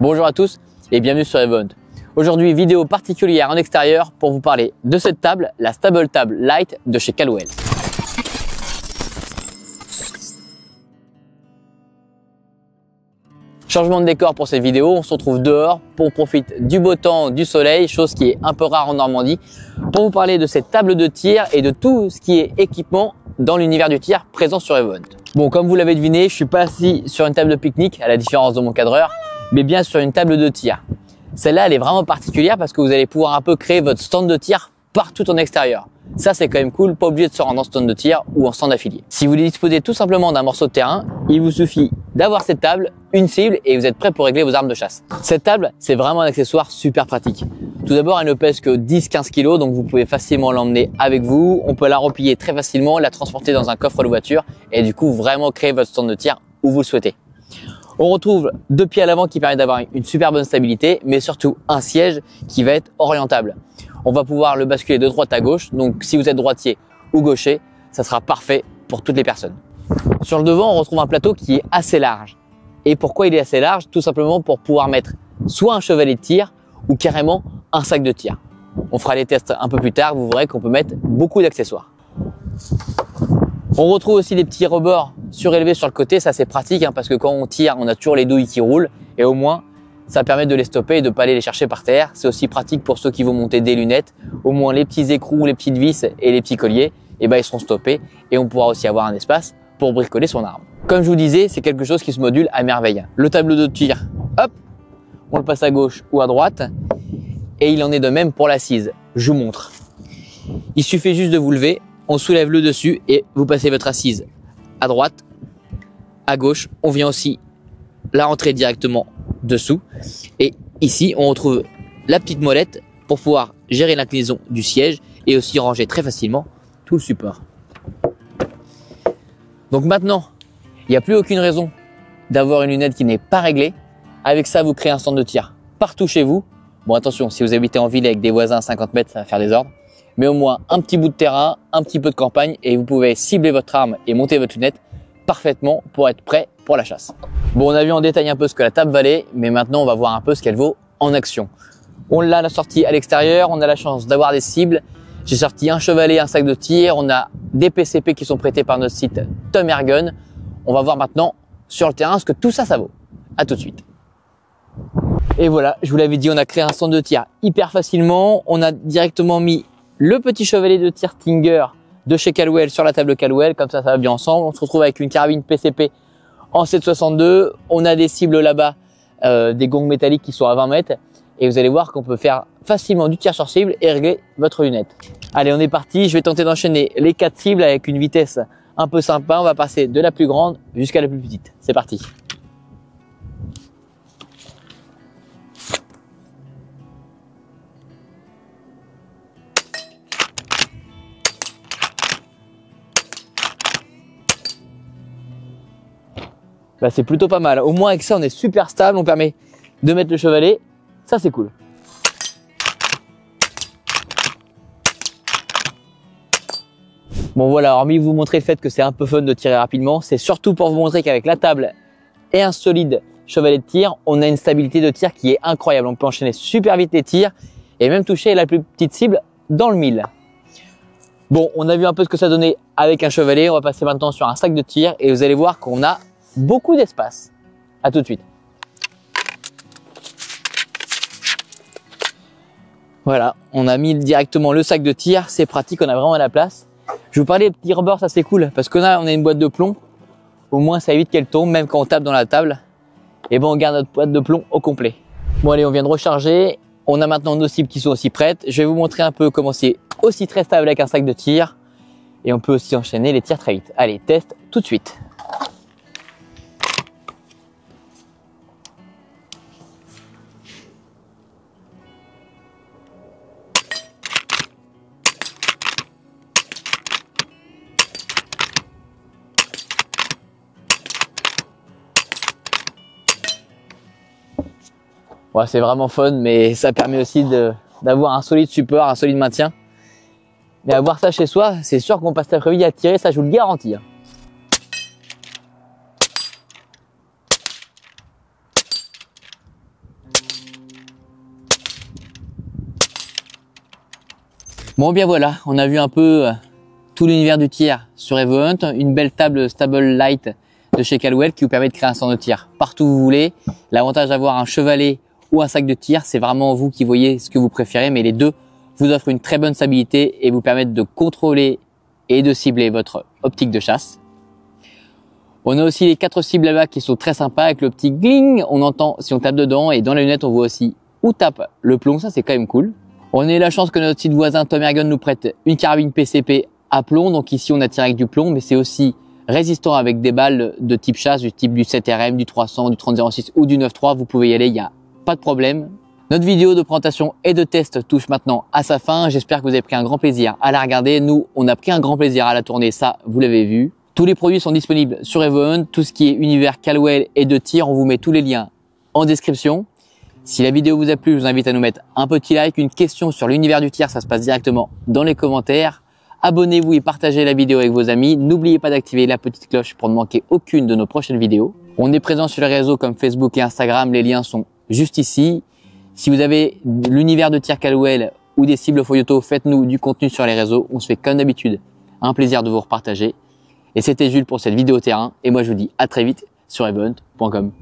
Bonjour à tous et bienvenue sur Event. Aujourd'hui, vidéo particulière en extérieur pour vous parler de cette table, la Stable Table Light de chez Caldwell. Changement de décor pour cette vidéo, on se retrouve dehors pour profiter du beau temps, du soleil, chose qui est un peu rare en Normandie, pour vous parler de cette table de tir et de tout ce qui est équipement dans l'univers du tir présent sur Event. Bon, comme vous l'avez deviné, je suis pas assis sur une table de pique-nique à la différence de mon cadreur, mais bien sur une table de tir. Celle-là, elle est vraiment particulière parce que vous allez pouvoir un peu créer votre stand de tir partout en extérieur. Ça, c'est quand même cool, pas obligé de se rendre en stand de tir ou en stand affilié. Si vous disposez tout simplement d'un morceau de terrain, il vous suffit d'avoir cette table, une cible et vous êtes prêt pour régler vos armes de chasse. Cette table, c'est vraiment un accessoire super pratique. Tout d'abord, elle ne pèse que 10-15 kg, donc vous pouvez facilement l'emmener avec vous. On peut la replier très facilement, la transporter dans un coffre de voiture et du coup vraiment créer votre stand de tir où vous le souhaitez. On retrouve deux pieds à l'avant qui permettent d'avoir une super bonne stabilité, mais surtout un siège qui va être orientable. On va pouvoir le basculer de droite à gauche, donc si vous êtes droitier ou gaucher, ça sera parfait pour toutes les personnes. Sur le devant, on retrouve un plateau qui est assez large. Et pourquoi il est assez large? Tout simplement pour pouvoir mettre soit un chevalet de tir ou carrément un sac de tir. On fera les tests un peu plus tard, vous verrez qu'on peut mettre beaucoup d'accessoires. On retrouve aussi des petits rebords surélevés sur le côté, ça c'est pratique parce que quand on tire, on a toujours les douilles qui roulent et au moins ça permet de les stopper et de ne pas aller les chercher par terre. C'est aussi pratique pour ceux qui vont monter des lunettes, au moins les petits écrous, les petites vis et les petits colliers, ils seront stoppés et on pourra aussi avoir un espace pour bricoler son arme. Comme je vous disais, c'est quelque chose qui se module à merveille. Le tableau de tir, hop, on le passe à gauche ou à droite et il en est de même pour l'assise. Je vous montre. Il suffit juste de vous lever, on soulève le dessus et vous passez votre assise à droite, à gauche. On vient aussi la rentrer directement dessous et ici on retrouve la petite molette pour pouvoir gérer l'inclinaison du siège et aussi ranger très facilement tout le support. Donc maintenant, il n'y a plus aucune raison d'avoir une lunette qui n'est pas réglée. Avec ça, vous créez un stand de tir partout chez vous. Bon, attention, si vous habitez en ville avec des voisins à 50 mètres, ça va faire des ordres. Mais au moins un petit bout de terrain, un petit peu de campagne et vous pouvez cibler votre arme et monter votre lunette parfaitement pour être prêt pour la chasse. Bon, on a vu en détail un peu ce que la table valait, mais maintenant on va voir un peu ce qu'elle vaut en action. On l'a sorti à l'extérieur, on a la chance d'avoir des cibles. J'ai sorti un chevalet, un sac de tir, on a des PCP qui sont prêtés par notre site Tom Airgun. On va voir maintenant sur le terrain ce que tout ça, ça vaut. À tout de suite. Et voilà, je vous l'avais dit, on a créé un stand de tir hyper facilement. On a directement mis le petit chevalet de tir Stinger de chez Caldwell sur la table Caldwell, comme ça va bien ensemble. On se retrouve avec une carabine PCP en 7,62. On a des cibles là-bas, des gongs métalliques qui sont à 20 mètres. Et vous allez voir qu'on peut faire facilement du tir sur cible et régler votre lunette. Allez, on est parti. Je vais tenter d'enchaîner les 4 cibles avec une vitesse un peu sympa. On va passer de la plus grande jusqu'à la plus petite. C'est parti. C'est plutôt pas mal. Au moins avec ça, on est super stable. On permet de mettre le chevalet. Ça, c'est cool. Bon voilà, hormis vous montrer le fait que c'est un peu fun de tirer rapidement, c'est surtout pour vous montrer qu'avec la table et un solide chevalet de tir, on a une stabilité de tir qui est incroyable. On peut enchaîner super vite les tirs et même toucher la plus petite cible dans le mille. Bon, on a vu un peu ce que ça donnait avec un chevalet. On va passer maintenant sur un sac de tir et vous allez voir qu'on a beaucoup d'espace. À tout de suite. Voilà, on a mis directement le sac de tir. C'est pratique, on a vraiment la place. Je vous parlais des petits rebords, ça c'est cool parce que là on a une boîte de plomb. Au moins ça évite qu'elle tombe, même quand on tape dans la table. Et bon, on garde notre boîte de plomb au complet. Bon allez, on vient de recharger. On a maintenant nos cibles qui sont aussi prêtes. Je vais vous montrer un peu comment c'est aussi très stable avec un sac de tir. Et on peut aussi enchaîner les tirs très vite. Allez, test tout de suite. Ouais, c'est vraiment fun, mais ça permet aussi d'avoir un solide support, un solide maintien. Mais avoir ça chez soi, c'est sûr qu'on passe l'après-midi à tirer, ça je vous le garantis. Bon bien voilà, on a vu un peu tout l'univers du tir sur EvoHunt, une belle table Stable Light de chez Caldwell qui vous permet de créer un stand de tir partout où vous voulez. L'avantage d'avoir un chevalet ou un sac de tir, c'est vraiment vous qui voyez ce que vous préférez, mais les deux vous offrent une très bonne stabilité et vous permettent de contrôler et de cibler votre optique de chasse. On a aussi les 4 cibles là-bas qui sont très sympas avec le petit gling, on entend si on tape dedans, et dans la lunette on voit aussi où tape le plomb, ça c'est quand même cool. On a eu la chance que notre site voisin Tom Air Gun nous prête une carabine PCP à plomb, donc ici on a tiré avec du plomb, mais c'est aussi résistant avec des balles de type chasse, du type du 7RM, du 300, du 30-06 ou du 9.3, vous pouvez y aller, il n'y a pas de problème. Notre vidéo de présentation et de test touche maintenant à sa fin, j'espère que vous avez pris un grand plaisir à la regarder. Nous, on a pris un grand plaisir à la tourner, ça vous l'avez vu. Tous les produits sont disponibles sur EvoHunt, tout ce qui est univers Caldwell et de tir, on vous met tous les liens en description. Si la vidéo vous a plu, je vous invite à nous mettre un petit like, une question sur l'univers du tir, ça se passe directement dans les commentaires. Abonnez-vous et partagez la vidéo avec vos amis. N'oubliez pas d'activer la petite cloche pour ne manquer aucune de nos prochaines vidéos. On est présent sur les réseaux comme Facebook et Instagram, les liens sont juste ici. Si vous avez l'univers de tir Caldwell ou des cibles Foyoto, faites-nous du contenu sur les réseaux. On se fait comme d'habitude un plaisir de vous repartager. Et c'était Jules pour cette vidéo terrain. Et moi je vous dis à très vite sur evohunt.com.